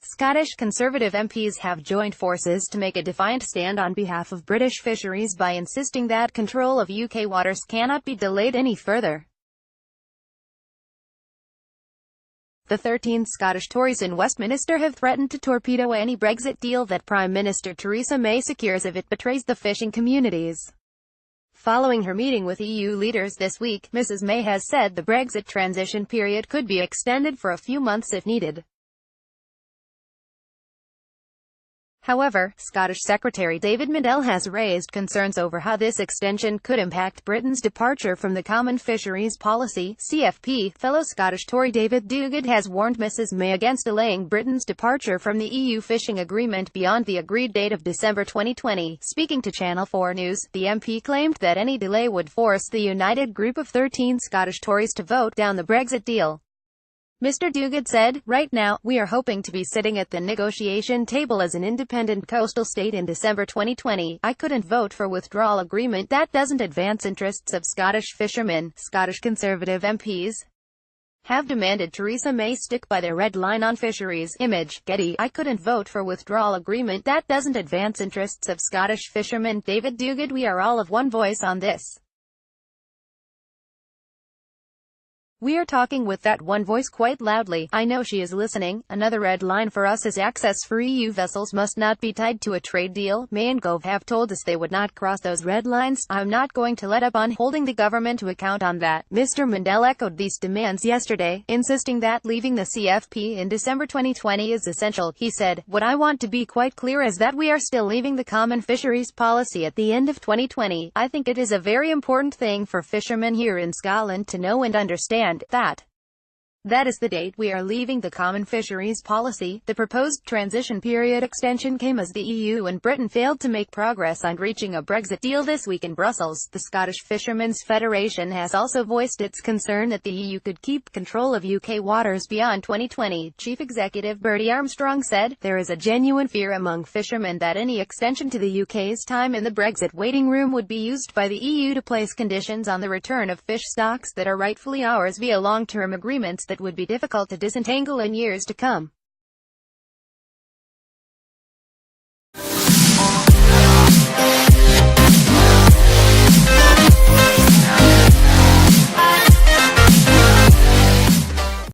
Scottish Conservative MPs have joined forces to make a defiant stand on behalf of British fisheries by insisting that control of UK waters cannot be delayed any further. The 13 Scottish Tories in Westminister have threatened to torpedo any Brexit deal that Prime Minister Theresa May secures if it betrays the fishing communities. Following her meeting with EU leaders this week, Mrs May has said the Brexit transition period could be extended for a few months if needed. However, Scottish Secretary David Mindell has raised concerns over how this extension could impact Britain's departure from the Common Fisheries Policy (CFP). Fellow Scottish Tory David Duguid has warned Mrs May against delaying Britain's departure from the EU fishing agreement beyond the agreed date of December 2020. Speaking to Channel 4 News, the MP claimed that any delay would force the united group of 13 Scottish Tories to vote down the Brexit deal. Mr Duguid said, "Right now, we are hoping to be sitting at the negotiation table as an independent coastal state in December 2020. I couldn't vote for withdrawal agreement that doesn't advance interests of Scottish fishermen." Scottish Conservative MPs have demanded Theresa May stick by their red line on fisheries. Image, Getty. "I couldn't vote for withdrawal agreement that doesn't advance interests of Scottish fishermen." David Duguid, "We are all of one voice on this. We are talking with that one voice quite loudly. I know she is listening. Another red line for us is access for EU vessels must not be tied to a trade deal. May and Gove have told us they would not cross those red lines. I'm not going to let up on holding the government to account on that." Mr Mindell echoed these demands yesterday, insisting that leaving the CFP in December 2020 is essential. He said, "What I want to be quite clear is that we are still leaving the Common Fisheries Policy at the end of 2020. I think it is a very important thing for fishermen here in Scotland to know and understand that is the date we are leaving the Common Fisheries Policy." The proposed transition period extension came as the EU and Britain failed to make progress on reaching a Brexit deal this week in Brussels. The Scottish Fishermen's Federation has also voiced its concern that the EU could keep control of UK waters beyond 2020. Chief Executive Bertie Armstrong said, "There is a genuine fear among fishermen that any extension to the UK's time in the Brexit waiting room would be used by the EU to place conditions on the return of fish stocks that are rightfully ours via long-term agreements that would be difficult to disentangle in years to come."